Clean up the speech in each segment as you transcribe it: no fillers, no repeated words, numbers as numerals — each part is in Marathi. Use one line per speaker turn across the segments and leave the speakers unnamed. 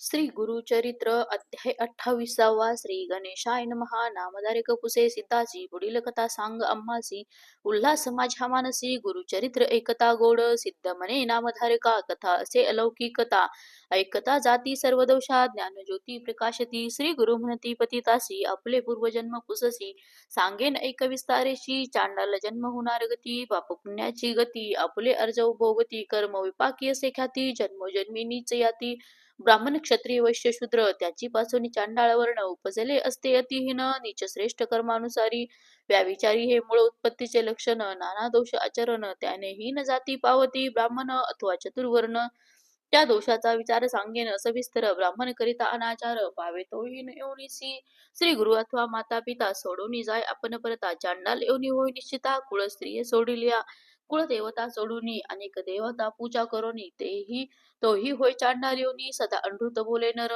श्री गुरुचरित्र अध्याय 28वा श्री गणेशाय नमः नामधारी कपुसे सिद्धाची पुढील कथा सांग आम्हासी उल्हास माझ्या मानसी गुरुचरित्र एकता गोड सिद्ध म्हणे नामधारका कथा असे अलौकिकता ऐकता जाती सर्व दोषा ज्ञानज्योती प्रकाशती श्री गुरु म्हणती पतितासी आपले पूर्वजन्म पुससी सांगेन ऐक विस्तारेशी चांडाल जन्म होणार गती पाप पुण्याची गती आपले अर्ज भोगती कर्म विपाकी असे ख्याती जन्मोजन्मी नीच याती ब्राह्मण क्षत्रिय वैश्य शूद्र त्याची पासून चांडाळ वर्ण उपजले असते अतिहीन नीच श्रेष्ठ कर्मानुसारी व्याविचारी हे मूळ उत्पत्तीचे लक्षण नाना दोष आचरण त्याने हीन जाती पावती ब्राह्मण अथवा चतुर्वर्ण त्या दोषाचा विचार सांगेन सविस्तर ब्राह्मण करिता अनाचार पावे तो हीन योनिसी श्री गुरु अथवा माता पिता सोडून जाय आपण परता चांडाल योनी होय निश्चिता कुळ स्त्रिये सोडिल्या कुळ देवता सोडून अनेक देवता पूजा करोनी तेही तोही होय चांडाल योनी सदा अनृत बोले नर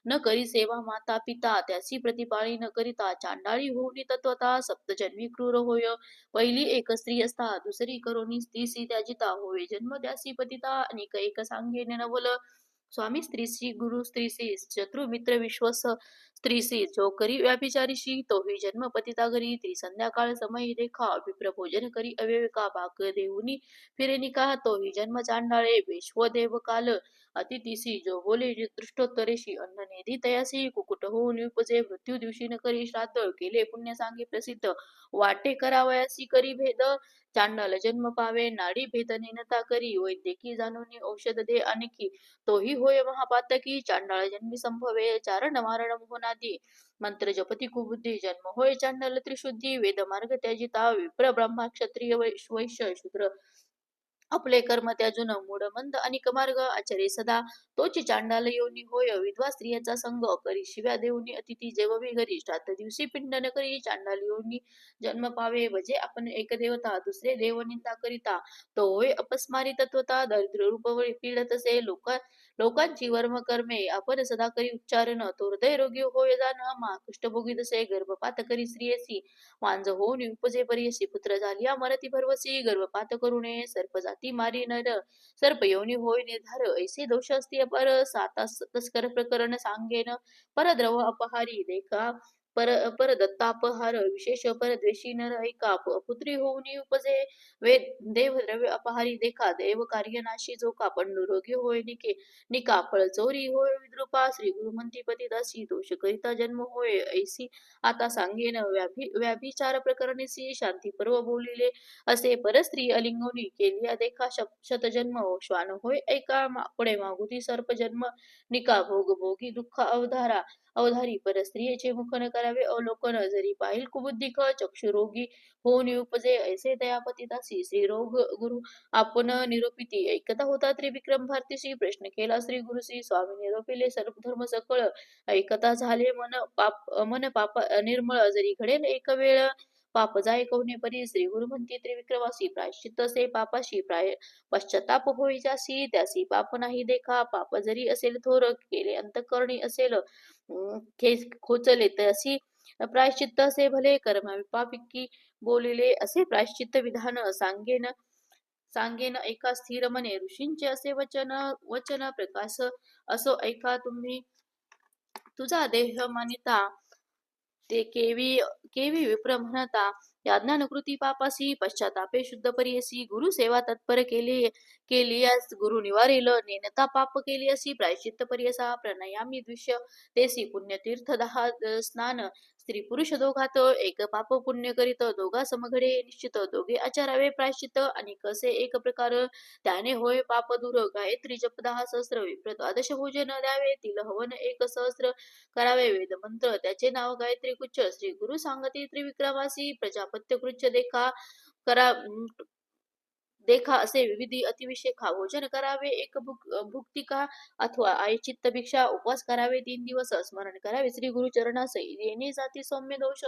न करी सेवा माता पिता त्याची प्रतिपाळी न करिता चांडाळी होऊनी तत्वता सप्तजन्मी क्रूर होय पहिली एक स्त्री असता दुसरी करोनी स्त्रीसी त्याजिता होय जन्म त्यासी पतिता अनेक एक सांगेन नवल स्वामी स्त्रीसी गुरु स्त्रीसी शत्रु मित्र विश्वस स्त्रीसी जो करी व्यापिचारीशी तोही जन्म पतिता घरी ती संध्याकाळ समय देखा विप्र भोजन करी अविवेका भाग देऊनी फिरे निका तोही जन्म चांडाळे विश्व देव काल अतिथीसी जो बोले दृष्टोत्तरेशी अन्न नेदी तयासी कुकुट होऊन उपजे मृत्यू दिवशी न करी श्राद्ध केले पुण्य सांगे प्रसिद्ध वाटे करावयासी करी भेद चांडाल जन्म पावे नाडी भेद नेनता करी वैद्यकी जाणून औषध दे आणखी तोही होय महापातकी चांडाळ जन्मी संभवे चारण मारण मोहनादी मंत्र जपती कुबुद्धी जन्म होय चांडाल त्रिशुद्धी वेद मार्ग त्याजिता विप्र ब्रह्मा क्षत्रिय वैश्य शूद्र आपले कर्म त्याजून मूढमंद अनिक मार्ग आचरे सदा तोची चांडाल योनी होय विधवा स्त्रियाचा संग करी शिव्या देऊनी अतिथी जेववी घरी श्राद्ध दिवशी पिंड न करी चांडाल योनी जन्म पावे वजे आपण एक देवता दुसरे देव निंदा करिता तो होय अपस्मारी तत्वता दरिद्र रूप पीडत असे लोकांची वर्म कर्मे आपण सदा करी उच्चारण तो हृदय रोगी होय जाण मा कुष्ठभोगी तसे गर्भपात करी स्त्रियेसी वांज होऊन उपजे परियसी पुत्र झालिया मरती भरवसी गर्भपात करुणे सर्प जाती मारी नर सर्प योनी होय निर्धार ऐसे दोष असती अपर साता तस्कर प्रकरण सांगेन परद्रव अपहारी देखा परदत्तापहार विशेष परद्वेषी नर ऐका पुत्री होऊनी उपजे वेद देव द्रव्य अपहारी देखा देव कार्यनाशी जोका पंडुरोगी होय निका फळ चोरी होय विद्रुपा श्री गुरु म्हणती पतिदासी दोष करिता जन्म होय ऐसी आता सांगेन व्याभिचार प्रकरणीसी शांती पर्व बोलिले असे परस्त्री अलिंगोनी केलिया देखा शतजन्म श्वान होय ऐका पुढे मागुती सर्प जन्म निका भोग भोगी दुःख अवधारी परस्त्रियेचे मुख न करावे अवलोकन जरी पाहिल कुबुद्धिक चक्षुरोगी होऊन उपजे ऐसे दयापतिदासी श्री रोग गुरु आपण निरोपिती ऐकता होता त्रिविक्रम भारतीशी प्रश्न केला श्री गुरुसी स्वामी निरोपिले सर्व धर्म सकळ ऐकता झाले मन पाप निर्मळ जरी घडेल एक वेळ पाप जाय कवने परी श्री गुरु म्हणती त्रिविक्रमासी प्रायश्चित्त से पापाशी पश्चाताप होई जासी त्यासी पाप नाही देखा पाप जरी असेल थोर केले अंतःकरणी असेल खोचले तशी प्रायश्चित्त असे भले कर्म विपापिकी बोलिले असे प्रायश्चित्त विधान सांगेन एका स्थिर मने ऋषींचे असे वचन प्रकाश असो ऐका तुम्ही तुझा देह मानिता ते केवी विप्र म्हणता या ज्ञानकृती पापासी पश्चातापे शुद्ध परियसी गुरु सेवा तत्पर केलियास गुरु निवारेल नेनता पाप केली असी प्रायश्चित्त परियसा प्रणयामी दृश्य तेसी पुण्यतीर्थ दहा स्नान स्त्री पुरुष दोघात एक पाप पुण्य करीत दोघा समघडे निश्चित दोघे आचारावे प्रायश्चित्त आणि कसे एक प्रकार त्याने होय पाप दूर गायत्री जप 10 सहस्र विप्र द्वादश भोजन द्यावे तिल हवन 1 सहस्र करावे वेद मंत्र त्याचे नाव गायत्री कुच्च श्री गुरु सांगती त्रिविक्रमासी प्रजापत्य कृच्च करा देखा असे विविधी अतिविशेखा भोजन करावे एक भुक्तिका अथवा आयचित्त भिक्षा उपवास करावे 3 दिवस स्मरण करावे श्री गुरु चरणास येणे जाती सौम्य दोष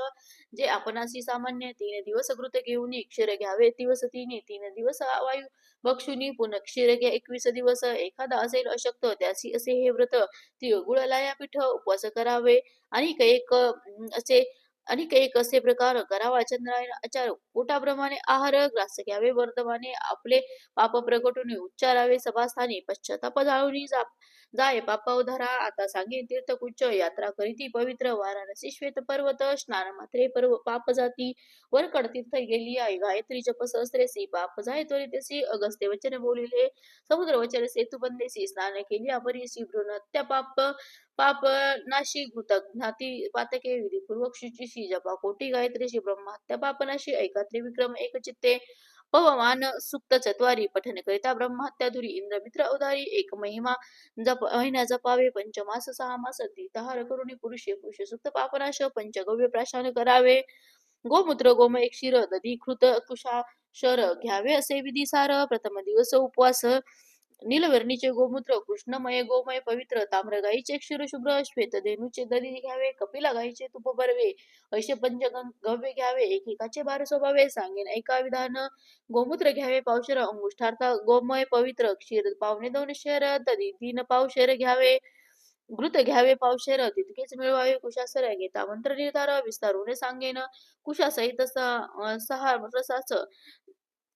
जे आपणासी सामान्य 3 दिवस घृत घेऊन क्षीर घ्यावे दिवस 3 दिवस वायू भक्षुनी पुन्हा क्षीर घ्या 21 दिवस एखादा असेल अशक्त त्यासी असे हे व्रत तिळगुळ लाया पीठ उपवास करावे आणि एक असे अनेक एक असे प्रकार करावा चंद्रायन आचार पोटाप्रमाणे आहार ग्रास घ्यावे वर्धमाने आपले पाप प्रकटून उच्चारावे सभास्थानी पश्चाताप जाळून जाय पापा उधारा आता सांगेन तीर्थकुच्च यात्रा करीती पवित्र वाराणसी श्वेत पर्वत स्नान मात्रे पर्व पाप जाती वरकड तीर्थ गेली आई गायत्री जप सहस्रेसी पाप जाय त्वरितसी अगस्त्य वचन बोलिले समुद्र वचन सेतु बंदेसी स्नान केली अपरिसी त्या पाप पाप नाशी घृतक ज्ञाती पातके विधिपूर्वक शुचिशी जपा कोटी गायत्रीशी ब्रह्महत्या पापनाशी ऐका त्रिविक्रम एकचित्ते पवमान सुक्त चत्वारी पठन करिता ब्रह्महत्या धुरी इंद्रमित्र उदारी एक महिमा महिना जपावे पंचमास सहा मास तीर्थहार करुणी पुरुषे पुरुष सुक्त पापनाश पंचगव्य प्राशन करावे गोमूत्र गोमय क्षीर दधी कृत कुशा शर घ्यावे असे विधिसार प्रथम दिवस उपवास नीलवर्णीचे गोमूत्र कृष्णमय गोमय पवित्र ताम्र गाईचे क्षीर शुभ्र श्वेत धेनूचे दधी घ्यावे कपिला गाईचे तुप बरवे ऐशे गव्य घ्यावे एकेकाचे बार स्वभावे सांगेन ऐका विधान गोमूत्र घ्यावे पावशेर अंगुष्ठार्थ गोमय पवित्र क्षीर पावणे 2 शेर दधी 3 पावशेर घ्यावे घृत घ्यावे पावशेर तितकेच मिळवावे कुशासर घेता मंत्र निर्धार विस्तारून सांगेन कुशासहित सहा रसाच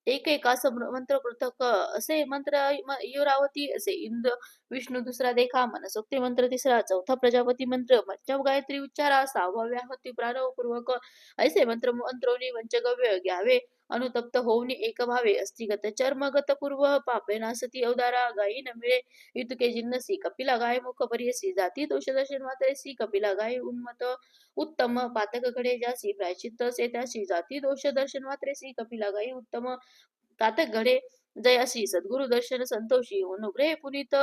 एक एक असं मंत्र पृथक असे मंत्र युरावती असे इंद्र विष्णू दुसरा देखा मनसोक्ती मंत्र तिसरा चौथा प्रजापती मंत्र पंचम गायत्री उच्चारा सहावा व्याहती प्राणव पूर्वक ऐसे मंत्र मंत्रोनी वंचगव्य घ्यावे अनुतप्त होऊन एक भावे अस्थिगत चर्मगत पूर्व पापे नासती अवदारा गायी न मिळे युतके जिन्नसी कपिला गाय मुख परियसी जाती दोष दर्शन मात्रेसी कपिला गाय उन्मत उत्तम पातककडे ज्यासी प्रायचित्त से त्यासी जाती दोष दर्शन मात्रेसी कपिला गाई उत्तम तातक घडे जयासी सद्गुरु दर्शन संतोषी अनुग्रह पुनित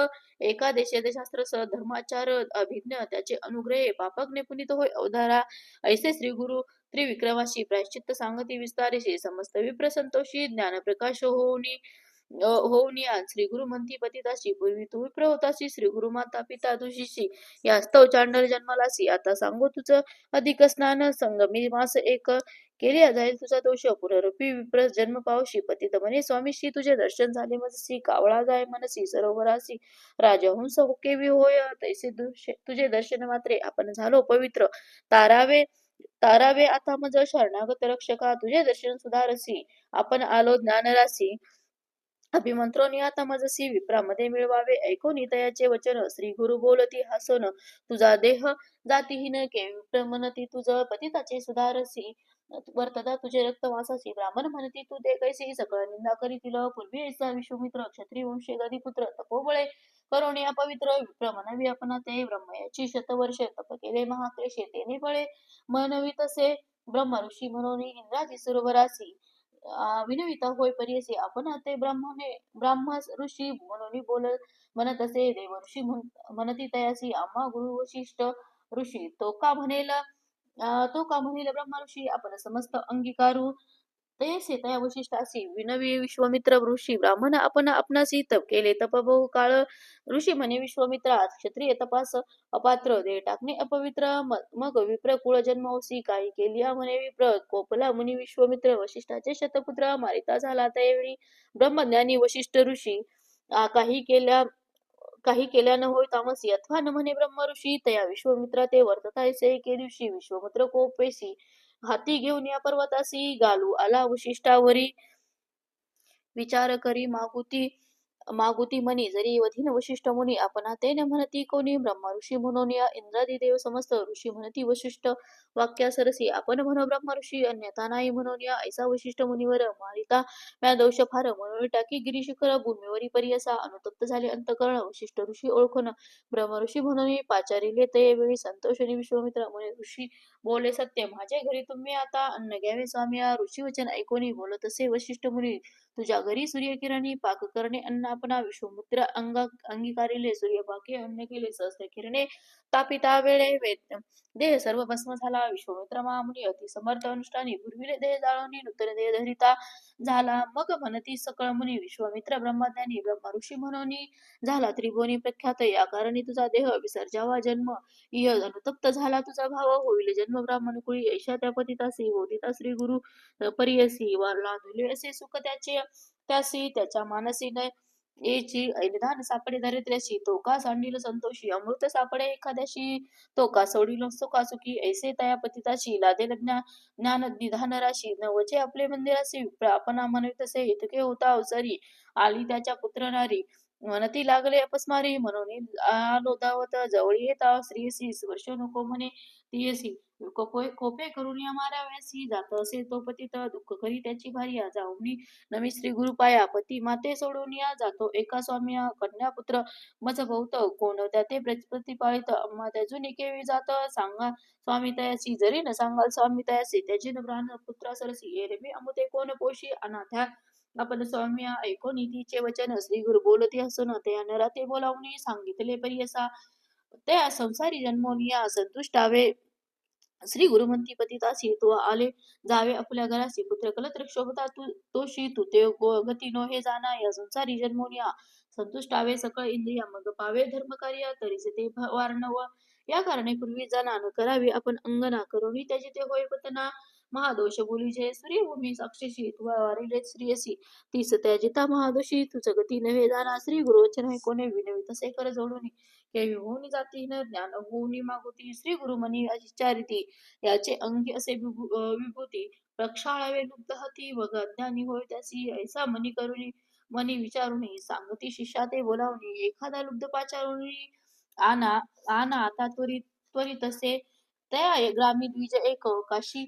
एकादेश शास्त्र स धर्माचार अभिज्ञ त्याचे अनुग्रह पापज्ञ पुनित होय अवधारा ऐसे श्री गुरु त्रिविक्रमाशी प्रायश्चित्त सांगती विस्तारेशी समस्त विप्र संतोषी ज्ञान प्रकाश होऊन या श्री गुरु म्हणती पतिताशी पूर्वी तू विप्र होताशी श्री गुरु माता पिता तुझीशी या स्तव चांडल जन्मालासी आता सांगू तुझं अधिक स्नान संगमी मास एक केले जाईल तुझा दोष पुनरुपी विप्र जन्म पावशी पतित म्हणे स्वामीशी तुझे दर्शन झाले मनसी कावळा जाय मनसी सरोवरासी राजहंस हुकेवी होय तैसे तुझे दर्शन मात्रे आपण झालो पवित्र तारावे तारावे आता मज शरणागत रक्षका तुझे दर्शन सुधारसी आपण आलो ज्ञानरासी अभिमंत्रोनी आता मजसी विप्रामध्ये मिळवावे ऐकून तयाचे वचन श्री गुरु बोलती हसन तुझा देह जातीहीन के विप्र म्हणती तुझ पतिताचे सुधारसी वर्तदा तुझे रक्त वासासी ब्राह्मण म्हणती तू दे कैसी सकळ निंदा करीतील पूर्वी ऐसा विश्वमित्र क्षत्रिय वंशे गदिपुत्र तपोबळे करुणिया पवित्र विप्र म्हणवी आपण ते ब्रह्मयाची शतवर्ष तप केले महाक्लेशे तेने बळे म्हणवी तसे ब्रह्म ऋषी म्हणून इंद्राजी सरोवरासी विनविता होय परियसी आपण ते ब्राह्मण ऋषी म्हणून म्हणत असे देव ऋषी म्हणती तयासी आम्हा गुरु वशिष्ठ ऋषी तो का म्हणेल ब्रह्म ऋषी आपण समस्त अंगीकारू तैसे तया वशिष्ठासी विनवी विश्वामित्र ऋषी ब्राह्मण आपण आपणासी तप केले तप बहु काळ ऋषी म्हणे विश्वामित्रा क्षत्रिय तपास अपात्र दे टाकणे अपवित्र मग विप्र कुळ जन्मवसी काही केली म्हणे विप्र कोपला मुनी विश्वामित्र वशिष्ठाचे शतपुत्र मारिता झाला त्यावेळी ब्रह्मज्ञानी वशिष्ठ ऋषी काही केल्या न होय तामसी अथवा न म्हणे ब्रह्म ऋषी तया विश्वामित्रा ते वर्ततायसे एके दिवशी विश्वामित्र कोपेसी हाती घेऊन या पर्वतासी गालू आला वशिष्ठावरी विचार करी मागुती म्हणी जरी वधीन वशिष्ठ मुनी आपण तेने म्हणती कोणी ब्रह्म ऋषी म्हणून या इंद्रादी देव समस्त ऋषी म्हणती वशिष्ठ वाक्या सरसी आपण म्हणू ब्रह्म ऋषी अन्यथा नाही म्हणून या ऐसा वशिष्ठ मुनीवर मारिता म्या दोष फार म्हणून टाकी गिरीशिखर भूमीवरी परियसा अनुतप्त झाले अंतकरण वशिष्ठ ऋषी ओळखून ब्रह्म ऋषी म्हणून पाचारिले ते वेळी संतोषणी विश्वामित्र मुनी ऋषी बोले सत्य माझे घरी तुम्ही आता अन्न घ्यावे स्वामी या ऋषी वचन ऐकोनी बोलत असे वशिष्ठ मुनी तुझ्या घरी सूर्यकिरणी पाक करणे अन्न आपणा विश्वमित्र अंगीकारिले सूर्यपाके अन्न केले सहस्त्र किरणे तापिता वेळे देह सर्व भस्म झाला विश्वमित्र महामुनी अति समर्थ अनुष्ठानी पूर्वीले देह जाळवणी नूतन देह धरिता झाला मग म्हणती सकळ मुनी विश्वमित्र ब्रह्मज्ञानी ब्रह्म ऋषी म्हणून झाला त्रिभुवनी प्रख्यात या कारणी तुझा देह विसर्जावा जन्म इह अनुतप्त झाला तुझा भाव होईल जन्म ब्राह्मण कुळी ऐशा त्या पतितासी बोधिता श्री गुरु परियसी वारला धुले असे सुख त्याचे त्यासी त्याच्या मानसी येची ऐनिधान सापडे दारिद्र्याशी, तो का सांडील संतोषी, अमृत सापडे एखाद्याशी, तो का सोडिल सुखासुखी, ऐसे तया पतिताची, लादेल ज्ञान निधान राशी, नवचे आपले मंदिरासी, विप्र आपणा म्हणवी तसे, इतके होता अवसरी, आली त्याच्या पुत्र नारी, म्हणती लागले अपस्मारी, म्हणून आलो धावत, जवळी येता स्त्रियसी, स्पर्श नको म्हणे तियसी, कोपे करून या माराव्यासी, जात असे तो पतित, दुःख करी त्याची भार्या, जाऊनी नवी श्री गुरुपाया, पती माते सोडून या जातो एका स्वामिया, कन्या पुत्र मज भोवत, कोण त्या ते प्रतिपाळित, अम्मा त्याजून केवी जात, सांगा स्वामी तयासी, जरी न सांगाल स्वामी तयासी, त्याची न प्राण पुत्रा सरसी, एरवी अमुते कोण पोशी, अनाथ्या आपण स्वामिया ऐको नीतीचे वचन, श्री गुरु बोलती हसून, ते अनरा ते बोलावणी सांगितले परियसा, त्या संसारी जन्मोनिया संतुष्टावे, श्री गुरुमंती पतितासी, तो आले जावे आपल्या घरासी, पुत्र कलत्र शोभता तोशी, तू ते गती नो हे जाणा, या संसारी जन्मोनिया संतुष्टावे सकळ इंद्रिया, मग पावे धर्म कार्य, तरीच ते वारणव, या कारणे पूर्वी जाणा न करावी आपण अंगना, करुणी त्याची ते होय पतना, महादोष बोलीचे सूर्यभूमी साक्षीशी, तू वारिले श्रीयसी, तीस त्याजिता महादोषी, तुझ गती नव्हे जाणा, श्री गुरुवचन है कोणे विनवी तसे कर जोडून, केवी होऊन जाती न ज्ञान होऊन मागुती, श्री गुरु मनी चारिती, याचे अंगी असे विभूती, प्रक्षाळावे लुब्ध हाती, वग अज्ञानी होय त्यासी, ऐसा मनी करुणी मनी विचारुनी, सांगती शिष्या ते बोलावणी, एखादा लुब्ध पाचारुनी, आना आना आता त्वरित त्वरितसे, तया ग्रामी द्विज एक, काशी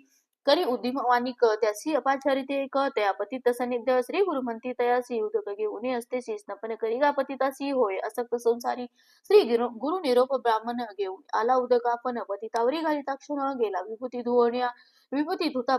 करी उद्दिम वानिक, त्यासी अपाचारिते एक, त्या पतित सन्निध्य, श्री गुरु म्हणती तयासी, उदक घेऊन असतेसी, स्नपन करी गा पतितासी, होय असक्त संसारी, श्री गुरु निरोप ब्राह्मण घेऊन आला उदक आपण, पतितावरी घालिता क्षण, गेला विभूती धुवण्या, विभूती धुता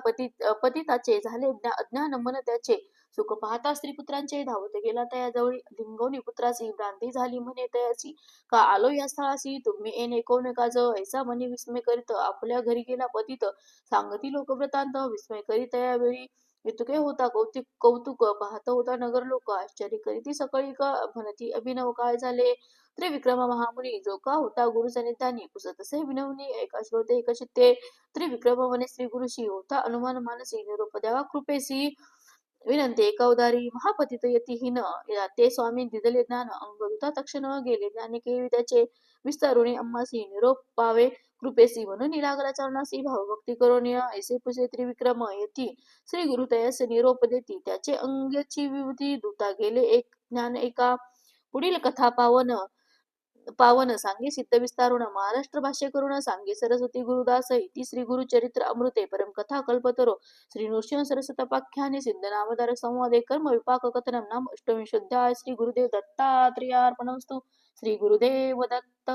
पतिताचे, झाले अज्ञान मन त्याचे, सुख पाहता स्त्रीपुत्रांचे, धावत गेला तया जवळी, लिंगवणी पुत्रासी, भ्रांती झाली म्हणे तयासी, का आलो या स्थळासी, तुम्ही येणे कोण काज, ऐसा मनी विस्मय करीत, आपल्या घरी गेला पतित, सांगती लोक वृत्तांत, विस्मय करीत यावेळी, इतके होता कौतुक कौतुक, पाहत होता नगर लोक, आश्चर्य करीती सकळी म्हणती अभिनव काय झाले, त्रिविक्रम महामुनी, जो का होता गुरु सन्निधानी, पुसतसे विनवणी, एका श्रोते एक चित्ते, त्रिविक्रम म्हणे श्री गुरुशी, होता अनुमान मानसी, निरोप द्यावा कृपेसी, विनंती एकावदारी, महापतित यतीहीन, या ते स्वामी दिदले ज्ञान, अंगदुता तक्षण गेले, ज्ञानी केवी त्याचे, विस्तारुणी अम्मासी, निरोप पावे कृपेसी, म्हणून लागला चरणासी, भावभक्ती करून ऐसे पुसे त्रिविक्रम यती, श्री गुरु तयास निरोप देती, त्याचे अंगची विभूती, दूता गेले एक ज्ञान एका, पुढील कथा पावन पावन सांगे सिद्ध विस्तारुण, महाराष्ट्र भाष्य करुण सांगे सरस्वती गुरुदास, इति श्री गुरु चरित्र अमृते, परम कथा कल्पतरो, श्री नृसिंह सरस्वतपाख्याने, सिद्ध नामधारक संवादे, कर्म विपाक कथनम, नाम अष्टविंशोध्याय, श्री गुरुदेव दत्तात्रेयार्पणमस्तु, श्री गुरुदेव दत्त.